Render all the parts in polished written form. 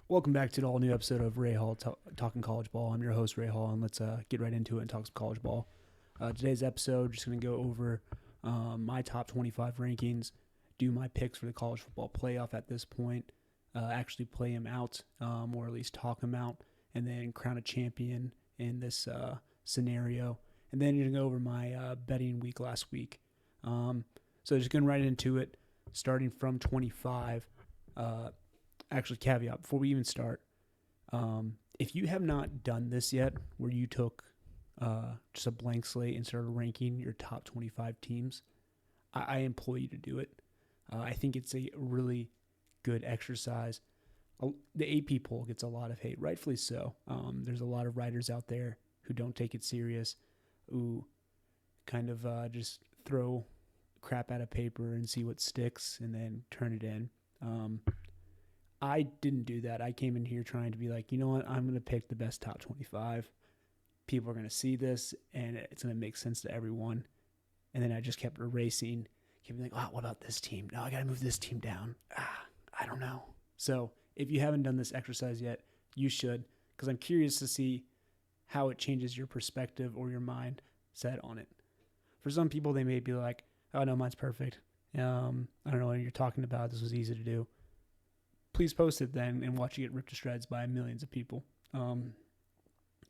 Welcome back to the all new episode of Ray Hall Talking College Ball. I'm your host, Ray Hall, and let's get right into it and talk some college ball. Today's episode, just going to go over my top 25 rankings, do my picks for the college football playoff at this point, actually play them out, or at least talk them out, and then crown a champion in this scenario. And then you're going to go over my betting week last week. So just getting right into it, starting from 25. Actually, caveat before we even start, if you have not done this yet, where you took just a blank slate and started ranking your top 25 teams, I implore you to do it. I think it's a really good exercise. The AP poll gets a lot of hate, rightfully so. There's a lot of writers out there who don't take it serious, who kind of just throw crap at a paper and see what sticks and then turn it in. I didn't do that. I came in here trying to be like, you know what? I'm going to pick the best top 25. People are going to see this, and it's going to make sense to everyone. And then I just kept erasing, kept like, oh, what about this team? No, I got to move this team down. I don't know. So if you haven't done this exercise yet, you should, because I'm curious to see how it changes your perspective or your mindset on it. For some people, they may be like, oh, no, mine's perfect. I don't know what you're talking about. This was easy to do. Please post it then and watch it get ripped to shreds by millions of people.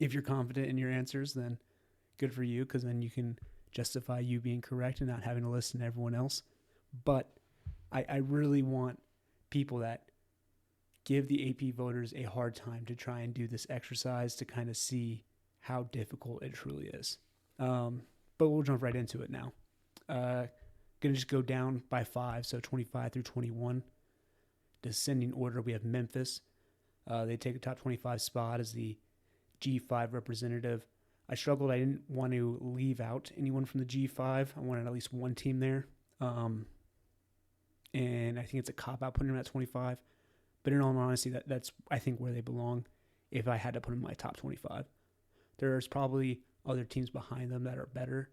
If you're confident in your answers, then good for you, because then you can justify you being correct and not having to listen to everyone else. But I really want people that give the AP voters a hard time to try and do this exercise to kind of see how difficult it truly is. But we'll jump right into it now. Going to just go down by 5, so 25 through 21. Descending order, we have Memphis. They take a top 25 spot as the G5 representative. I struggled. I didn't want to leave out anyone from the G5. I wanted at least one team there. And I think it's a cop-out putting them at 25. But in all honesty, that's, I think, where they belong if I had to put them in my top 25. There's probably other teams behind them that are better,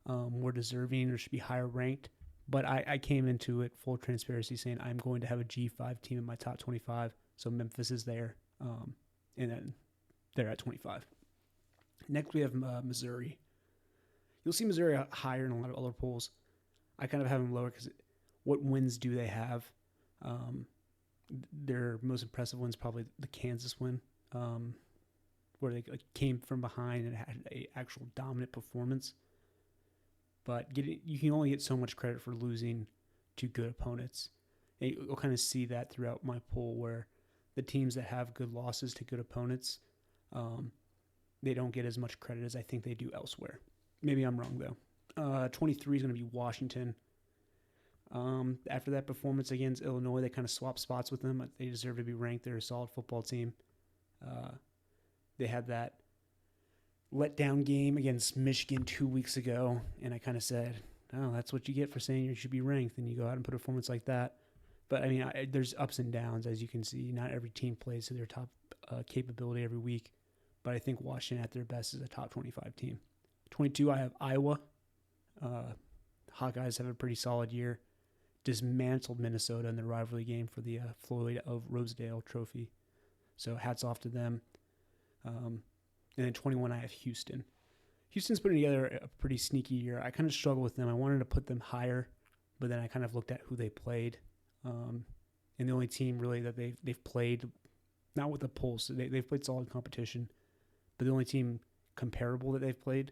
more deserving, or should be higher ranked. But I came into it full transparency saying I'm going to have a G5 team in my top 25. So Memphis is there, and then they're at 25. Next, we have Missouri. You'll see Missouri higher in a lot of other polls. I kind of have them lower because what wins do they have? Their most impressive win is probably the Kansas win, where they came from behind and had an actual dominant performance. But you can only get so much credit for losing to good opponents. And you'll kind of see that throughout my poll, where the teams that have good losses to good opponents, they don't get as much credit as I think they do elsewhere. Maybe I'm wrong, though. 23 is going to be Washington. After that performance against Illinois, they kind of swapped spots with them. They deserve to be ranked. They're a solid football team. They had that letdown game against Michigan 2 weeks ago, and I kind of said, oh, that's what you get for saying you should be ranked, and you go out and put a performance like that. But, I mean, there's ups and downs, as you can see. Not every team plays to their top capability every week, but I think Washington at their best is a top 25 team. 22, I have Iowa. Hawkeyes have a pretty solid year. Dismantled Minnesota in the rivalry game for the Floyd of Rosedale trophy. So hats off to them. And then 21, I have Houston. Houston's putting together a pretty sneaky year. I kind of struggle with them. I wanted to put them higher, but then I kind of looked at who they played. And the only team really that they've played, not with the polls, they've played solid competition, but the only team comparable that they've played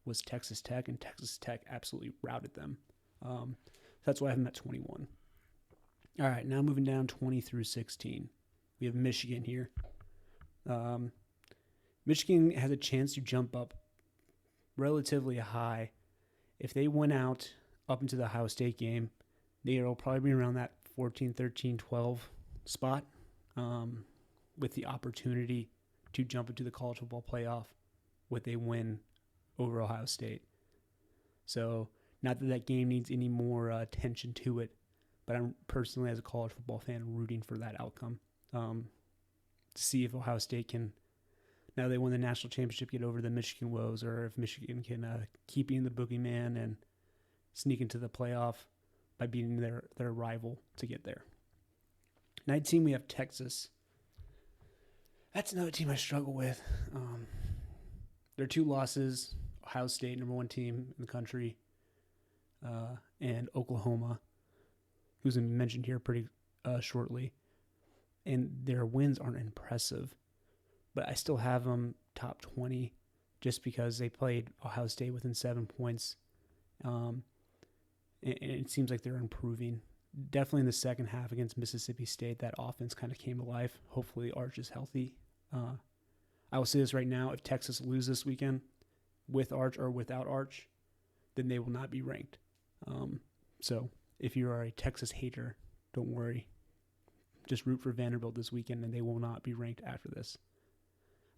was Texas Tech, and Texas Tech absolutely routed them. That's why I have them at 21. All right, now moving down 20 through 16. We have Michigan here. Michigan has a chance to jump up relatively high. If they went out up into the Ohio State game, they'll probably be around that 14, 13, 12 spot, with the opportunity to jump into the college football playoff with a win over Ohio State. So not that that game needs any more attention to it, but I'm personally, as a college football fan, rooting for that outcome, to see if Ohio State can, now they won the national championship, get over the Michigan woes, or if Michigan can keep being the boogeyman and sneak into the playoff by beating their rival to get there. 19, we have Texas. That's another team I struggle with. Their 2 losses: Ohio State, number 1 team in the country, and Oklahoma, who's going to be mentioned here pretty shortly. And their wins aren't impressive, but I still have them top 20 just because they played Ohio State within 7 points. And it seems like they're improving. Definitely in the second half against Mississippi State, that offense kind of came to life. Hopefully Arch is healthy. I will say this right now: if Texas loses this weekend with Arch or without Arch, then they will not be ranked. So if you are a Texas hater, don't worry. Just root for Vanderbilt this weekend, and they will not be ranked after this.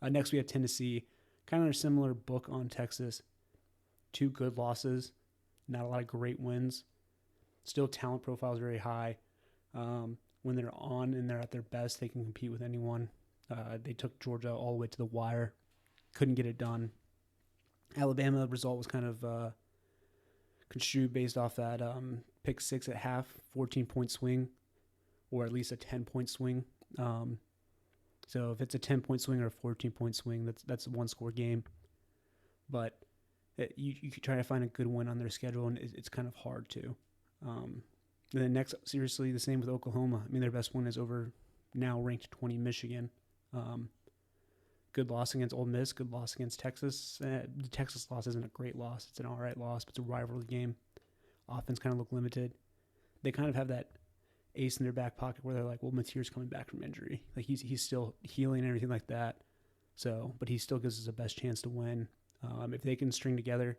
Next, we have Tennessee. Kind of a similar book on Texas. 2 good losses, not a lot of great wins. Still, talent profile is very high. When they're on and they're at their best, they can compete with anyone. They took Georgia all the way to the wire. Couldn't get it done. Alabama result was kind of construed based off that pick 6 at half, 14-point swing, or at least a 10-point swing. So if it's a 10-point swing or a 14-point swing, that's a 1-score game. But you could try to find a good win on their schedule, and it's kind of hard to. And then next, seriously, the same with Oklahoma. I mean, their best win is over now ranked 20 Michigan. Good loss against Ole Miss, good loss against Texas. The Texas loss isn't a great loss. It's an all right loss, but it's a rivalry game. Offense kind of look limited. They kind of have that ace in their back pocket where they're like, well, Mateer's coming back from injury. Like he's still healing and everything like that. So, but he still gives us the best chance to win. If they can string together,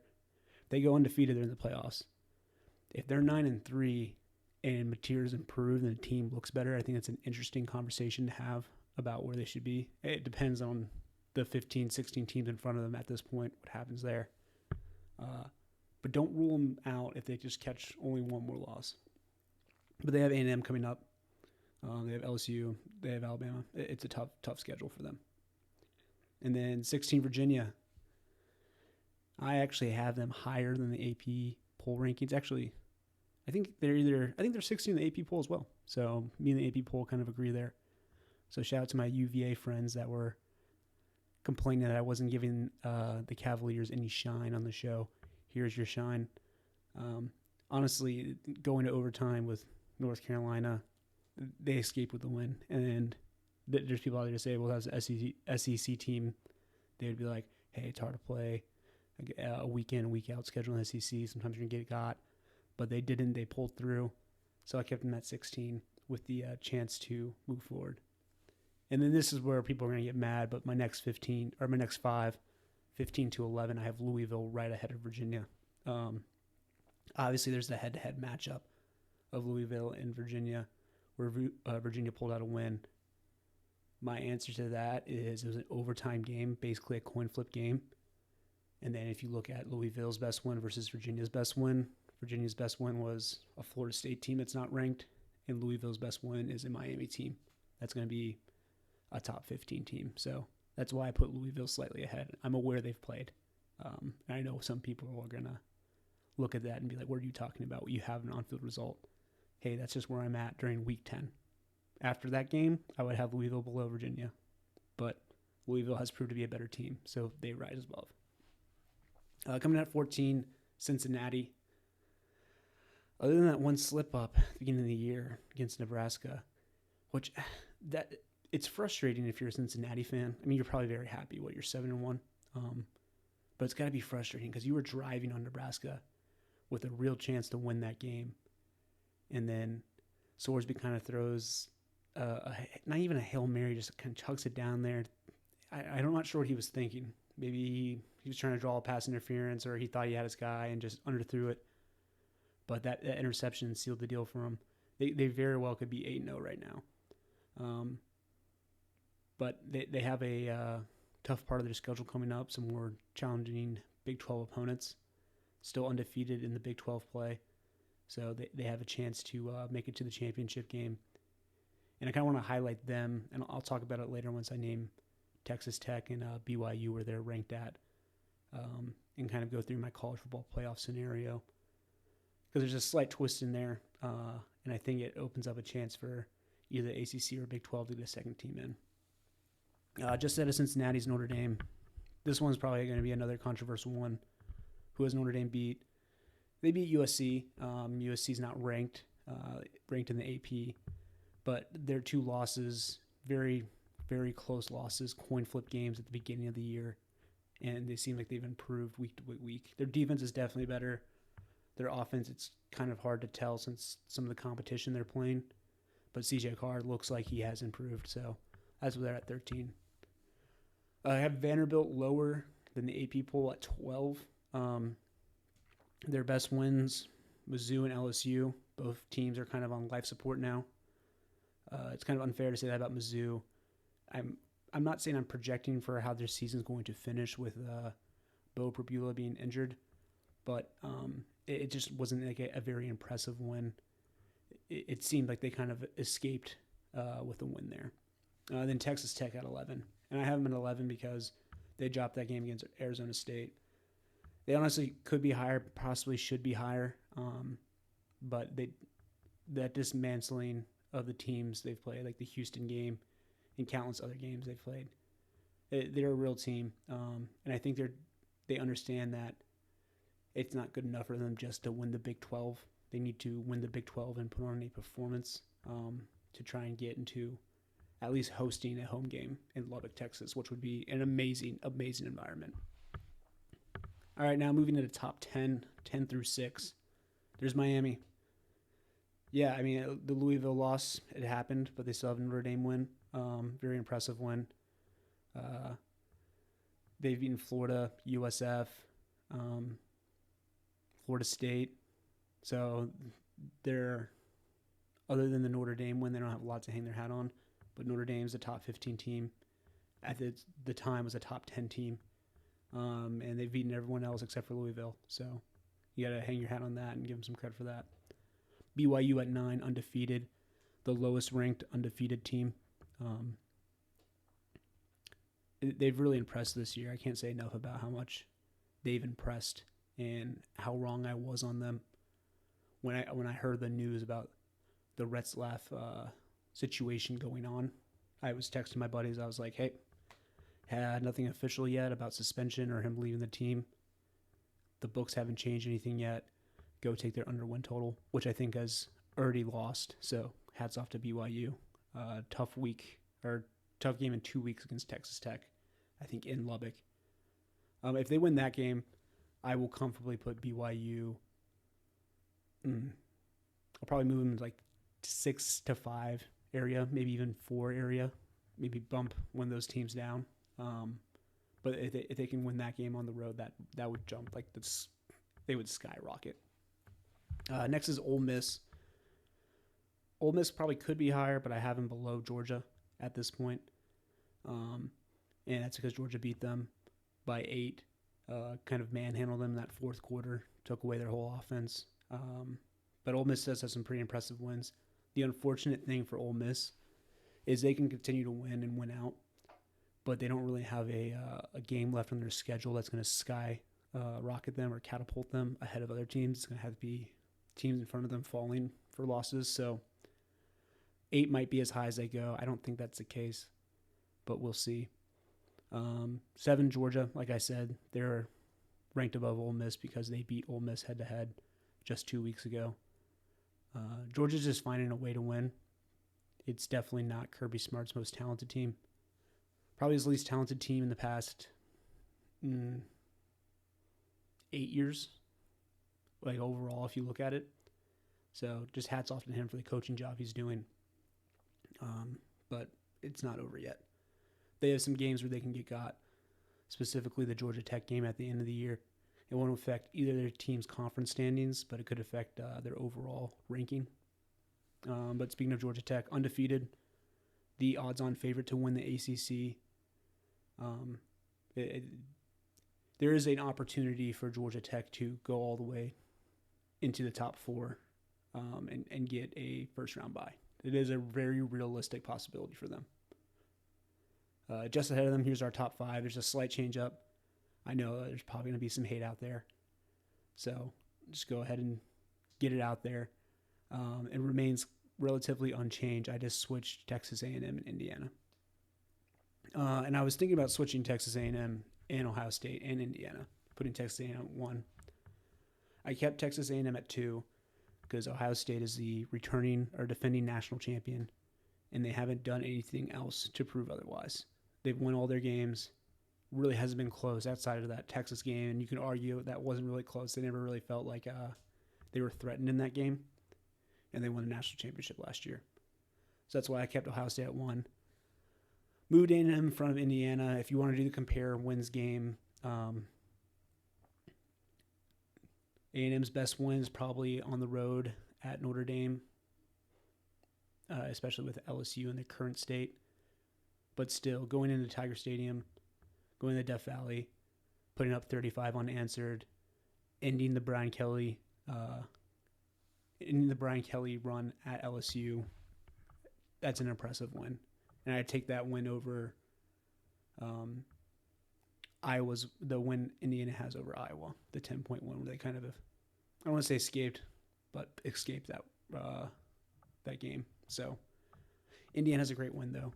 they go undefeated. They're in the playoffs. If they're 9-3 and Mateer's improved and the team looks better, I think it's an interesting conversation to have about where they should be. It depends on the 15, 16 teams in front of them at this point, what happens there. But don't rule them out if they just catch only one more loss. But they have A&M coming up. They have LSU. They have Alabama. It's a tough schedule for them. And then 16, Virginia. I actually have them higher than the AP poll rankings. Actually, I think they're 16 in the AP poll as well. So me and the AP poll kind of agree there. So shout out to my UVA friends that were complaining that I wasn't giving the Cavaliers any shine on the show. Here's your shine. Honestly, going to overtime with North Carolina, they escaped with the win. And there's people out there to say, well, that was an SEC team. They would be like, hey, it's hard to play a week in, week out schedule in the SEC. Sometimes you're going to get got. But they didn't. They pulled through. So I kept them at 16 with the chance to move forward. And then this is where people are going to get mad, but my next 5, 15 to 11, I have Louisville right ahead of Virginia. Obviously, there's the head-to-head matchup of Louisville and Virginia, where Virginia pulled out a win. My answer to that is it was an overtime game, basically a coin flip game. And then if you look at Louisville's best win versus Virginia's best win was a Florida State team that's not ranked, and Louisville's best win is a Miami team. That's going to be a top 15 team. So that's why I put Louisville slightly ahead. I'm aware they've played. And I know some people are going to look at that and be like, what are you talking about? Well, you have an on-field result. Hey, that's just where I'm at during week 10. After that game, I would have Louisville below Virginia. But Louisville has proved to be a better team, so they rise above. Coming in at 14, Cincinnati. Other than that one slip-up at the beginning of the year against Nebraska, which it's frustrating if you're a Cincinnati fan. I mean, you're probably very happy. You're 7-1. But it's got to be frustrating because you were driving on Nebraska with a real chance to win that game. And then Sorsby kind of throws not even a Hail Mary, just kind of chucks it down there. I'm not sure what he was thinking. Maybe he was trying to draw a pass interference, or he thought he had his guy and just underthrew it. But that interception sealed the deal for him. They very well could be 8-0 right now. But they have a tough part of their schedule coming up, some more challenging Big 12 opponents, still undefeated in the Big 12 play. So they have a chance to make it to the championship game. And I kind of want to highlight them, and I'll talk about it later once I name Texas Tech and BYU where they're ranked at, and kind of go through my college football playoff scenario. Because there's a slight twist in there, and I think it opens up a chance for either ACC or Big 12 to get a second team in. Just out of Cincinnati's Notre Dame. This one's probably going to be another controversial one. Who has Notre Dame beat? They beat USC. USC's not ranked in the AP, but their two losses, very, very close losses, coin flip games at the beginning of the year, and they seem like they've improved week to week. Their defense is definitely better. Their offense, it's kind of hard to tell since some of the competition they're playing, but CJ Carr looks like he has improved, so that's where they're at 13. I have Vanderbilt lower than the AP poll at 12. Their best wins, Mizzou and LSU. Both teams are kind of on life support now. It's kind of unfair to say that about Mizzou. I'm not saying I'm projecting for how their season's going to finish with Bo Prabula being injured, but it just wasn't like a very impressive win. It seemed like they kind of escaped with a win there. Then Texas Tech at 11. And I have them at 11 because they dropped that game against Arizona State. They honestly could be higher, possibly should be higher, but that dismantling of the teams they've played, like the Houston game and countless other games they've played, they're a real team, and I think they understand that it's not good enough for them just to win the Big 12. They need to win the Big 12 and put on a performance to try and get into at least hosting a home game in Lubbock, Texas, which would be an amazing, amazing environment. All right, now moving to the top 10 through 6. There's Miami. Yeah, I mean, the Louisville loss, it happened, but they still have a Notre Dame win. Very impressive win. They've beaten Florida, USF, Florida State. So they're, other than the Notre Dame win, they don't have a lot to hang their hat on. But Notre Dame's a top 15 team. At the time, was a top 10 team. And they've beaten everyone else except for Louisville. So you got to hang your hat on that and give them some credit for that. BYU at 9, undefeated. The lowest ranked undefeated team. They've really impressed this year. I can't say enough about how much they've impressed and how wrong I was on them. When I heard the news about the Retzlaff situation going on, I was texting my buddies. I was like, hey, had nothing official yet about suspension or him leaving the team. The books haven't changed anything yet. Go take their under win total, which I think has already lost. So hats off to BYU. Tough game in 2 weeks against Texas Tech, I think in Lubbock. If they win that game, I will comfortably put BYU. I'll probably move them to like 6 to 5 area, maybe even 4 area. Maybe bump one of those teams down. But if they can win that game on the road, that would jump like this. They would skyrocket. Next is Ole Miss. Ole Miss probably could be higher, but I have them below Georgia at this point. And that's because Georgia beat them by 8, kind of manhandled them in that fourth quarter, took away their whole offense. But Ole Miss does have some pretty impressive wins. The unfortunate thing for Ole Miss is they can continue to win and win out, but they don't really have a game left on their schedule that's going to rocket them or catapult them ahead of other teams. It's going to have to be teams in front of them falling for losses. So 8 might be as high as they go. I don't think that's the case, but we'll see. 7, Georgia, like I said, they're ranked above Ole Miss because they beat Ole Miss head-to-head just 2 weeks ago. Georgia's just finding a way to win. It's definitely not Kirby Smart's most talented team. Probably his least talented team in the past 8 years, like overall, if you look at it. So just hats off to him for the coaching job he's doing. But it's not over yet. They have some games where they can get got, specifically the Georgia Tech game at the end of the year. It won't affect either their team's conference standings, but it could affect their overall ranking. But speaking of Georgia Tech, undefeated, the odds-on favorite to win the ACC. There is an opportunity for Georgia Tech to go all the way into the top 4 and get a first-round bye. It is a very realistic possibility for them. Just ahead of them, here's our top 5. There's a slight change up. I know there's probably going to be some hate out there. So just go ahead and get it out there. It remains relatively unchanged. I just switched Texas A&M and Indiana. And I was thinking about switching Texas A&M and Ohio State and Indiana, putting Texas A&M at 1. I kept Texas A&M at 2 because Ohio State is the returning or defending national champion, and they haven't done anything else to prove otherwise. They've won all their games. Really hasn't been close outside of that Texas game, and you can argue that wasn't really close. They never really felt like they were threatened in that game, and they won a national championship last year. So that's why I kept Ohio State at 1. Moved A&M in front of Indiana. If you want to do the compare wins game, A&M's best win is probably on the road at Notre Dame, especially with LSU in the current state. But still, going into Tiger Stadium, going to Death Valley, putting up 35 unanswered, ending the Brian Kelly run at LSU, that's an impressive win. And I take that win over Iowa's, the win Indiana has over Iowa, the 10-point win where they kind of, I don't want to say escaped that game. So Indiana has a great win, though.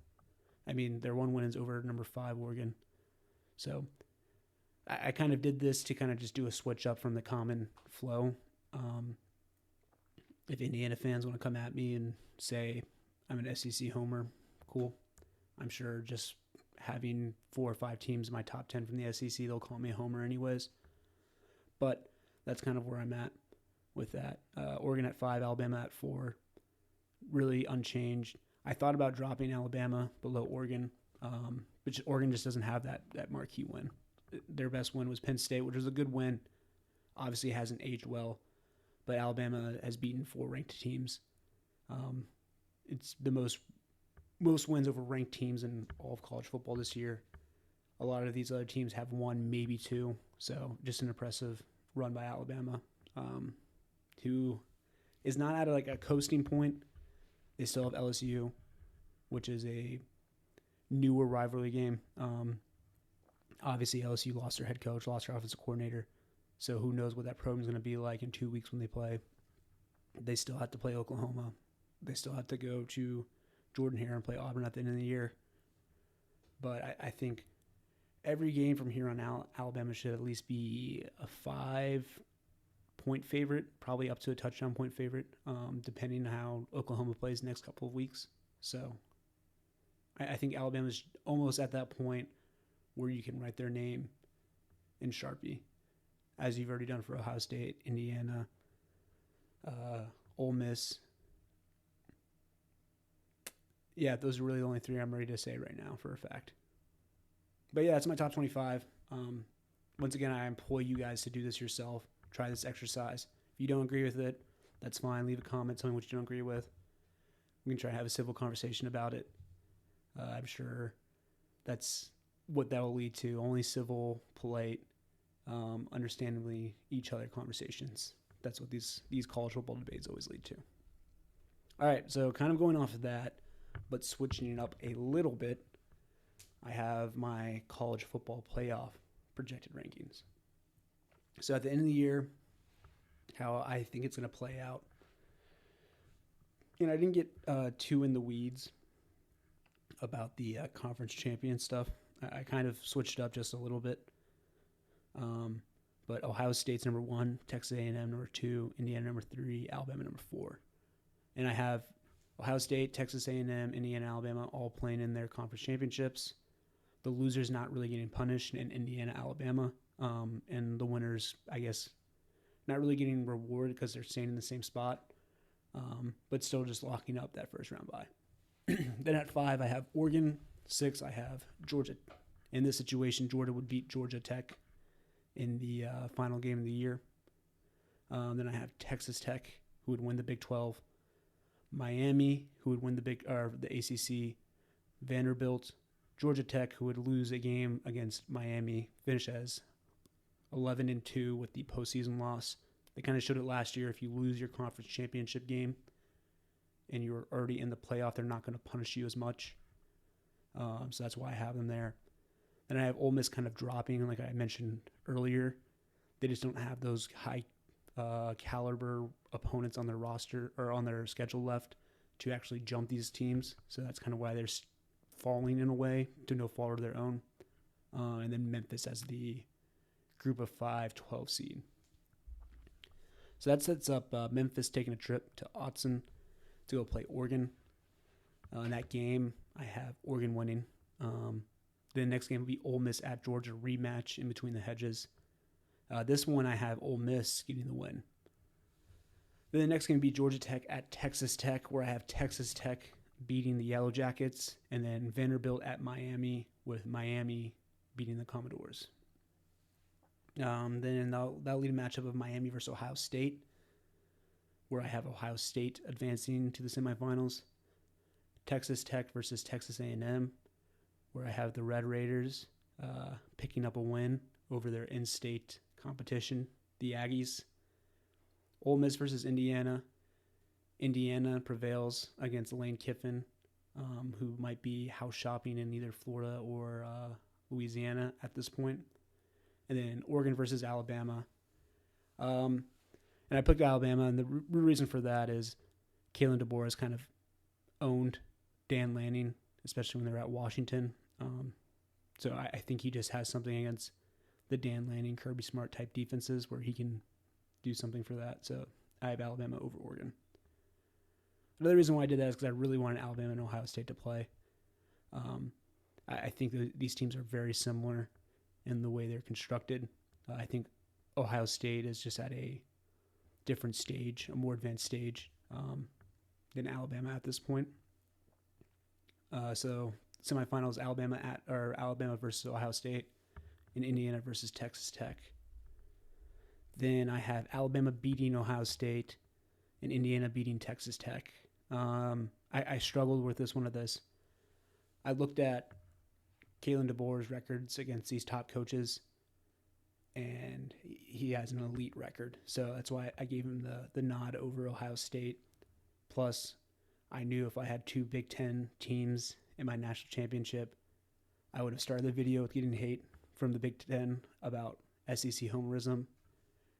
I mean, their one win is over number 5 Oregon. So I kind of did this to kind of just do a switch up from the common flow. If Indiana fans want to come at me and say I'm an SEC homer, cool. I'm sure just having 4 or 5 teams in my top 10 from the SEC, they'll call me a homer anyways. But that's kind of where I'm at with that. Oregon at 5, Alabama at 4, really unchanged. I thought about dropping Alabama below Oregon, but Oregon just doesn't have that marquee win. Their best win was Penn State, which was a good win. Obviously hasn't aged well, but Alabama has beaten 4 ranked teams. It's the most wins over ranked teams in all of college football this year. A lot of these other teams have 1, maybe 2. So just an impressive run by Alabama, who is not at a coasting point. They still have LSU, which is a newer rivalry game. Obviously, LSU lost their head coach, lost their offensive coordinator. So who knows what that program is going to be like in 2 weeks when they play. They still have to play Oklahoma. They still have to go to Jordan-Hare and play Auburn at the end of the year. But I think every game from here on out, Alabama should at least be a 5-point favorite, probably up to a touchdown point favorite, depending on how Oklahoma plays the next couple of weeks. So I think Alabama's almost at that point where you can write their name in Sharpie, as you've already done for Ohio State, Indiana, Ole Miss. Yeah, those are really the only 3 I'm ready to say right now for a fact. But yeah, that's my top 25. Once again, I implore you guys to do this yourself. Try this exercise. If you don't agree with it, that's fine. Leave a comment, tell me what you don't agree with. We can try to have a civil conversation about it. I'm sure that's what that will lead to. Only civil, polite, understandingly each other conversations. That's what these college football debates always lead to. All right, so kind of going off of that, but switching it up a little bit, I have my college football playoff projected rankings. So at the end of the year, how I think it's going to play out. I didn't get too in the weeds about the conference champion stuff. I kind of switched up just a little bit. But Ohio State's number 1, Texas A&M number 2, Indiana number 3, Alabama number 4. And I have Ohio State, Texas A&M, Indiana, Alabama all playing in their conference championships. The losers not really getting punished in Indiana, Alabama. And the winners, I guess, not really getting rewarded because they're staying in the same spot, but still just locking up that first round bye. Then at 5, I have Oregon. 6, I have Georgia. In this situation, Georgia would beat Georgia Tech in the final game of the year. Then I have Texas Tech, who would win the Big 12. Miami, who would win the ACC. Vanderbilt, Georgia Tech, who would lose a game against Miami, finish as 11-2 with the postseason loss. They kind of showed it last year. If you lose your conference championship game and you're already in the playoff, they're not going to punish you as much. So that's why I have them there. Then I have Ole Miss kind of dropping, like I mentioned earlier. They just don't have those high caliber opponents on their roster or on their schedule left to actually jump these teams. So that's kind of why they're falling in a way to no fault of their own. And then Memphis as the group of 5, 12 seed. So that sets up Memphis taking a trip to Autzen to go play Oregon. In that game, I have Oregon winning. The next game will be Ole Miss at Georgia, rematch in between the hedges. This one I have Ole Miss getting the win. Then the next game will be Georgia Tech at Texas Tech, where I have Texas Tech beating the Yellow Jackets, and then Vanderbilt at Miami, with Miami beating the Commodores. Then that'll lead a matchup of Miami versus Ohio State, where I have Ohio State advancing to the semifinals. Texas Tech versus Texas A&M, where I have the Red Raiders picking up a win over their in-state competition, the Aggies. Ole Miss versus Indiana. Indiana prevails against Lane Kiffin, who might be house shopping in either Florida or Louisiana at this point. And then Oregon versus Alabama. And I picked Alabama, and the reason for that is Kalen DeBoer has kind of owned Dan Lanning, especially when they're at Washington. So I think he just has something against the Dan Lanning, Kirby Smart type defenses where he can do something for that. So I have Alabama over Oregon. Another reason why I did that is because I really wanted Alabama and Ohio State to play. I think these teams are very similar in the way they're constructed. I think Ohio State is just at a different stage, a more advanced stage than Alabama at this point. So semifinals: Alabama versus Ohio State, and Indiana versus Texas Tech. Then I have Alabama beating Ohio State, and Indiana beating Texas Tech. I struggled with this one of this. I looked at Kalen DeBoer's records against these top coaches, and he has an elite record. So that's why I gave him the nod over Ohio State. Plus, I knew if I had 2 Big Ten teams in my national championship, I would have started the video with getting hate from the Big Ten about SEC homerism,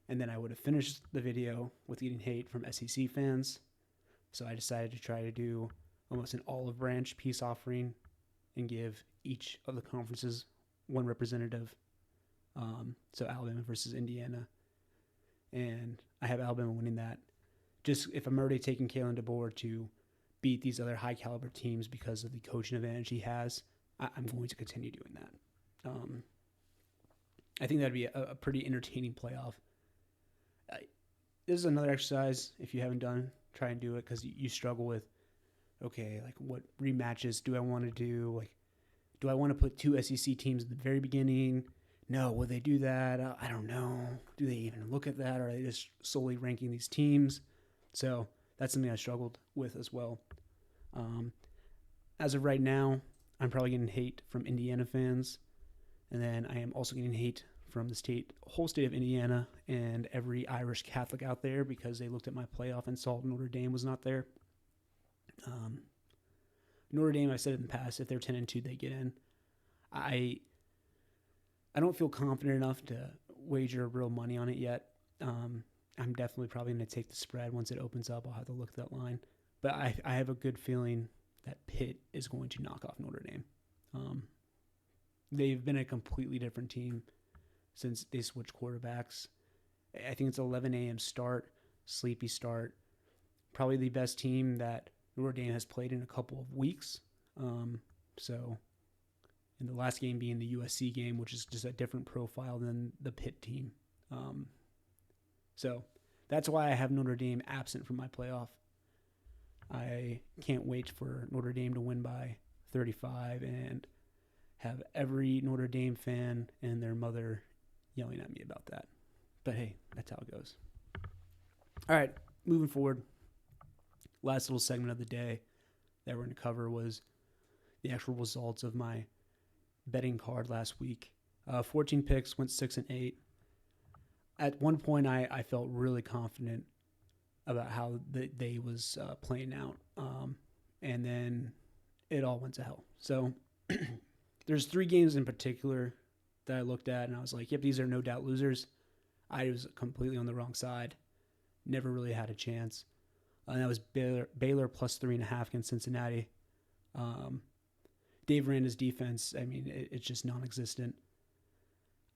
and then I would have finished the video with getting hate from SEC fans. So I decided to try to do almost an olive branch peace offering and give each of the conferences one representative. So Alabama versus Indiana. And I have Alabama winning that. Just if I'm already taking Kalen DeBoer to beat these other high caliber teams because of the coaching advantage he has, I'm going to continue doing that. I think that'd be a pretty entertaining playoff. This is another exercise, if you haven't done, try and do it, because you struggle with, okay, like what rematches do I want to do? Like, do I want to put 2 SEC teams at the very beginning? No, will they do that? I don't know. Do they even look at that? Or are they just solely ranking these teams? So that's something I struggled with as well. As of right now, I'm probably getting hate from Indiana fans. And then I am also getting hate from the whole state of Indiana and every Irish Catholic out there because they looked at my playoff and saw Notre Dame was not there. Notre Dame, I said it in the past, if they're 10-2, they get in. I don't feel confident enough to wager real money on it yet. I'm definitely probably going to take the spread once it opens up. I'll have to look at that line. But I have a good feeling that Pitt is going to knock off Notre Dame. They've been a completely different team since they switched quarterbacks. I think it's 11 a.m. start, sleepy start. Probably the best team that Notre Dame has played in a couple of weeks. So, in the last game being the USC game, which is just a different profile than the Pitt team. So, that's why I have Notre Dame absent from my playoff. I can't wait for Notre Dame to win by 35 and have every Notre Dame fan and their mother yelling at me about that. But hey, that's how it goes. All right, moving forward. Last little segment of the day that we're going to cover was the actual results of my betting card last week. 14 picks, went 6-8. At one point, I felt really confident about how the day was playing out. And then it all went to hell. So there's 3 games in particular that I looked at, and I was like, yep, these are no doubt losers. I was completely on the wrong side. Never really had a chance. And that was Baylor plus 3.5 against Cincinnati. Dave Aranda's defense, I mean, it's just non-existent.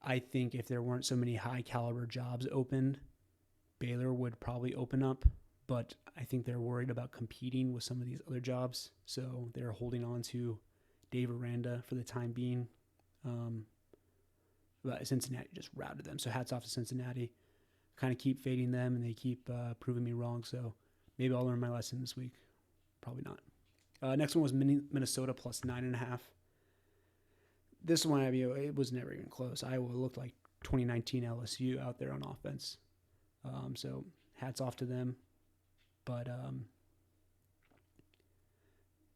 I think if there weren't so many high-caliber jobs opened, Baylor would probably open up, but I think they're worried about competing with some of these other jobs, so they're holding on to Dave Aranda for the time being. But Cincinnati just routed them, so hats off to Cincinnati. Kind of keep fading them, and they keep proving me wrong, so maybe I'll learn my lesson this week. Probably not. Next one was Minnesota plus 9.5. This one, I mean, it was never even close. Iowa looked like 2019 LSU out there on offense. So hats off to them. But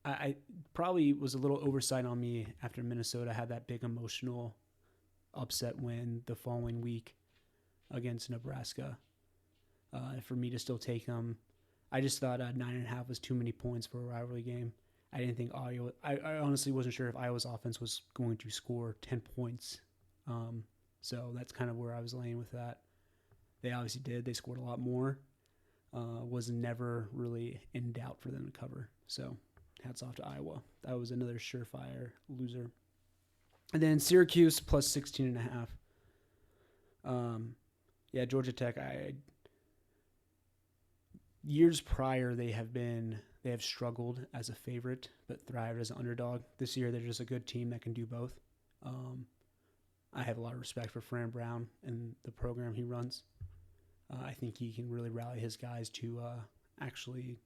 I probably was a little oversight on me after Minnesota had that big emotional upset win the following week against Nebraska. For me to still take them, I just thought 9.5 was too many points for a rivalry game. I didn't think Iowa. I honestly wasn't sure if Iowa's offense was going to score 10 points. So that's kind of where I was laying with that. They obviously did. They scored a lot more. Was never really in doubt for them to cover. So hats off to Iowa. That was another surefire loser. And then Syracuse plus 16.5. Yeah, Georgia Tech. Years prior, they have struggled as a favorite, but thrived as an underdog. This year, they're just a good team that can do both. I have a lot of respect for Fran Brown and the program he runs. I think he can really rally his guys to actually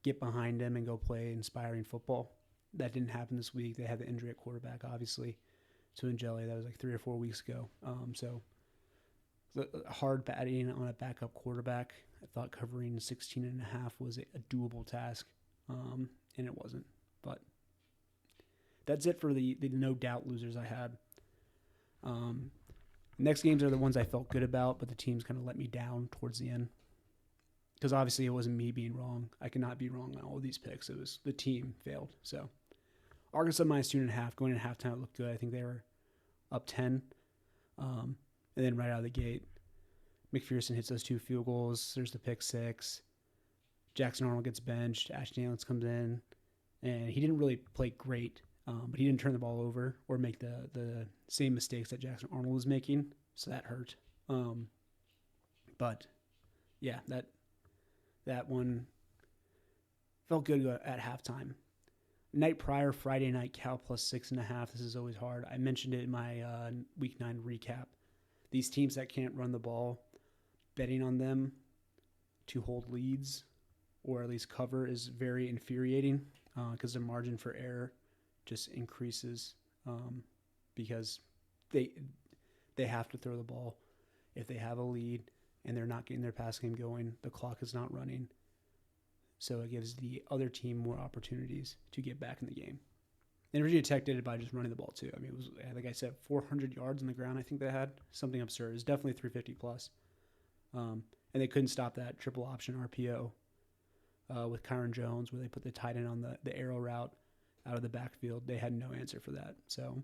get behind him and go play inspiring football. That didn't happen this week. They had the injury at quarterback, obviously, to Angeli. That was like 3 or 4 weeks ago. So hard batting on a backup quarterback. I thought covering 16.5 was a doable task, and it wasn't. But that's it for the no doubt losers I had. Next games are the ones I felt good about, but the teams kind of let me down towards the end. Because obviously it wasn't me being wrong. I cannot be wrong on all of these picks. It was the team failed. So Arkansas minus 2.5. Going into halftime, it looked good. I think they were up 10. And then right out of the gate, McPherson hits those 2 field goals. There's the pick 6. Jackson Arnold gets benched. Ashton Daniels comes in. And he didn't really play great, but he didn't turn the ball over or make the same mistakes that Jackson Arnold was making. So that hurt. But, yeah, that one felt good at halftime. Night prior, Friday night, Cal plus 6.5. This is always hard. I mentioned it in my Week 9 recap. These teams that can't run the ball, betting on them to hold leads or at least cover is very infuriating because the margin for error just increases because they have to throw the ball. If they have a lead and they're not getting their pass game going, the clock is not running. So it gives the other team more opportunities to get back in the game. And Virginia Tech did it by just running the ball too. I mean, it was, like I said, 400 yards on the ground. I think they had something absurd. It was definitely 350 plus. And they couldn't stop that triple option RPO with Kyron Jones, where they put the tight end on the arrow route out of the backfield. They had no answer for that. So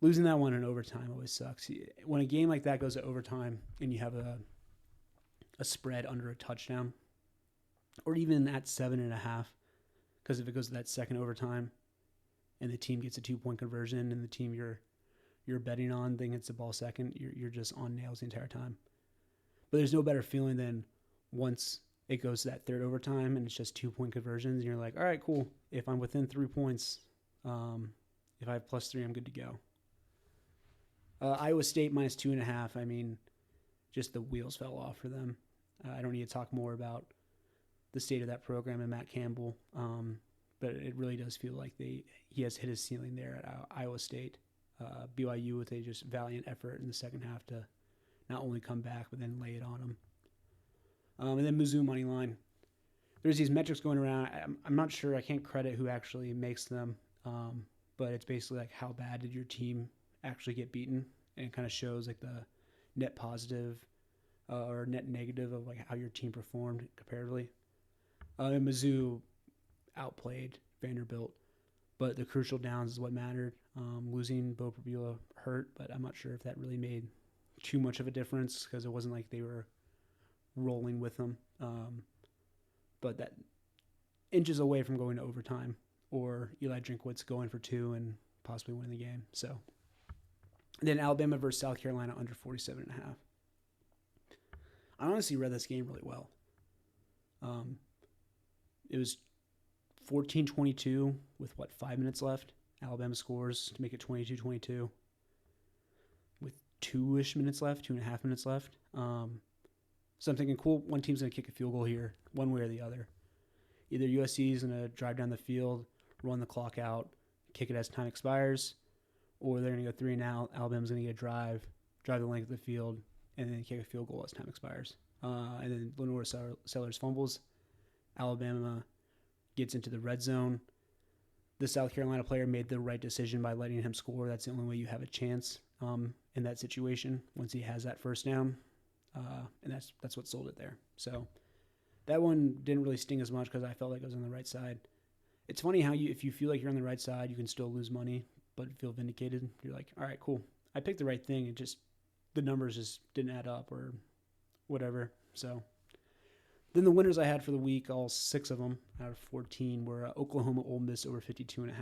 losing that one in overtime always sucks. When a game like that goes to overtime and you have a spread under a touchdown, or even at 7.5, because if it goes to that second overtime and the team gets a 2-point conversion and the team you're betting on then gets the ball second, you're just on nails the entire time. But there's no better feeling than once it goes to that third overtime and it's just 2-point conversions and you're like, all right, cool. If I'm within 3 points, if I have +3, I'm good to go. Iowa State minus 2.5. I mean, just the wheels fell off for them. I don't need to talk more about the state of that program and Matt Campbell, but it really does feel like he has hit his ceiling there at Iowa State. BYU with a just valiant effort in the second half to not only come back but then lay it on them. And then Mizzou money line. There's these metrics going around. I'm not sure. I can't credit who actually makes them, but it's basically like how bad did your team actually get beaten, and it kind of shows like the net positive or net negative of like how your team performed comparatively. And Mizzou outplayed Vanderbilt, but the crucial downs is what mattered. Losing Bo Prabula hurt, but I'm not sure if that really made too much of a difference because it wasn't like they were rolling with them. But that inches away from going to overtime or Eli Drinkwitz going for 2 and possibly winning the game. So then Alabama versus South Carolina under 47.5. I honestly read this game really well. It was 14-22 with 5 minutes left. Alabama scores to make it 22-22 with 2-ish minutes left, 2.5 minutes left. So I'm thinking, cool, one team's going to kick a field goal here, one way or the other. Either USC is going to drive down the field, run the clock out, kick it as time expires, or they're going to go 3 and out. Alabama's going to get a drive the length of the field, and then kick a field goal as time expires. And then Lenore Sellers fumbles. Alabama gets into the red zone. The South Carolina player made the right decision by letting him score. That's the only way you have a chance in that situation once he has that first down. And that's what sold it there. So that one didn't really sting as much because I felt like I was on the right side. It's funny how if you feel like you're on the right side, you can still lose money, but feel vindicated. You're like, all right, cool. I picked the right thing. It just, the numbers just didn't add up or whatever. So then the winners I had for the week, all 6 of them out of 14, were Oklahoma Ole Miss over 52.5.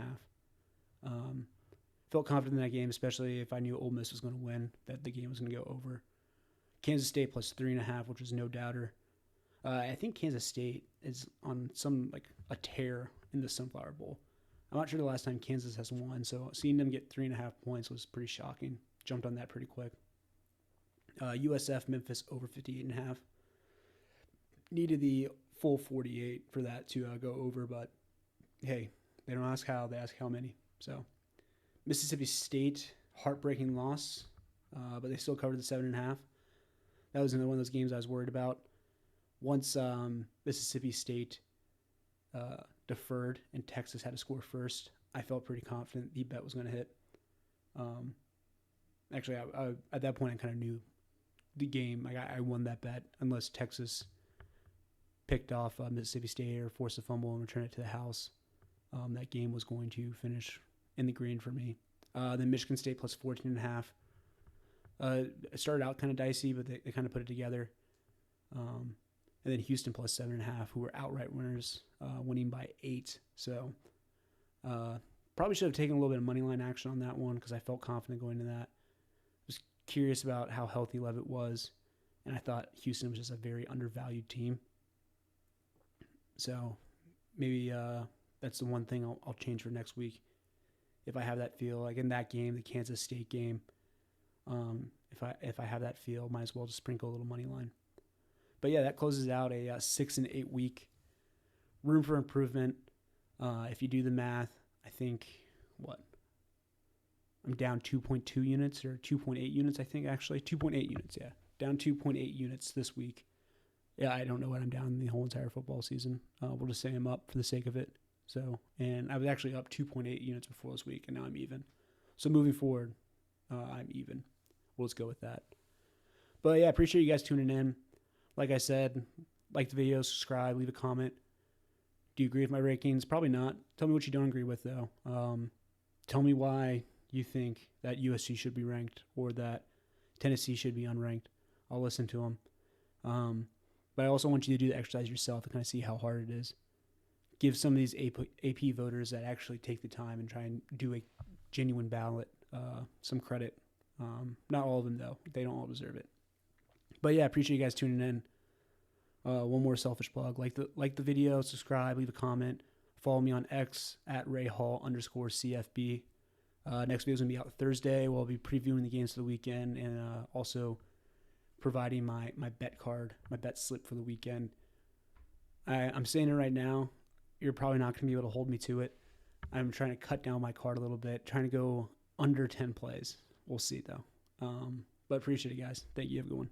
Felt confident in that game, especially if I knew Ole Miss was going to win, that the game was going to go over. Kansas State plus 3.5, which was no doubter. I think Kansas State is on a tear in the Sunflower Bowl. I'm not sure the last time Kansas has won, so seeing them get 3.5 points was pretty shocking. Jumped on that pretty quick. USF Memphis over 58.5. Needed the full 48 for that to go over, but hey, they don't ask how, they ask how many. So Mississippi State, heartbreaking loss, but they still covered the 7.5. That was another one of those games I was worried about. Once Mississippi State deferred and Texas had to score first, I felt pretty confident the bet was going to hit. Actually, I at that point, I kind of knew the game. I won that bet unless Texas picked off Mississippi State or forced a fumble and returned it to the house. That game was going to finish in the green for me. Then Michigan State plus 14.5. It started out kind of dicey, but they kind of put it together. And then Houston plus 7.5, who were outright winners, winning by 8. So probably should have taken a little bit of money line action on that one because I felt confident going into that. Was curious about how healthy Levitt was, and I thought Houston was just a very undervalued team. So maybe that's the one thing I'll change for next week. If I have that feel, like in that game, the Kansas State game, if I have that feel, might as well just sprinkle a little money line. But yeah, that closes out a 6 and 8 week. Room for improvement. If you do the math, I think I'm down 2.2 units or 2.8 units. I think actually 2.8 units. Yeah, down 2.8 units this week. Yeah, I don't know what I'm down the whole entire football season. We'll just say I'm up for the sake of it. So, and I was actually up 2.8 units before this week, and now I'm even. So moving forward, I'm even. We'll just go with that. But yeah, appreciate you guys tuning in. Like I said, like the video, subscribe, leave a comment. Do you agree with my rankings? Probably not. Tell me what you don't agree with, though. Tell me why you think that USC should be ranked or that Tennessee should be unranked. I'll listen to them. But I also want you to do the exercise yourself to kind of see how hard it is. Give some of these AP voters that actually take the time and try and do a genuine ballot some credit. Not all of them, though. They don't all deserve it. But yeah, appreciate you guys tuning in. One more selfish plug. Like the video, subscribe, leave a comment. Follow me on X at RayHall_CFB. Next video is going to be out Thursday. We'll be previewing the games for the weekend and also providing my bet card, my bet slip for the weekend. I'm saying it right now. You're probably not going to be able to hold me to it. I'm trying to cut down my card a little bit, trying to go under 10 plays. We'll see, though. But appreciate it, guys. Thank you. Have a good one.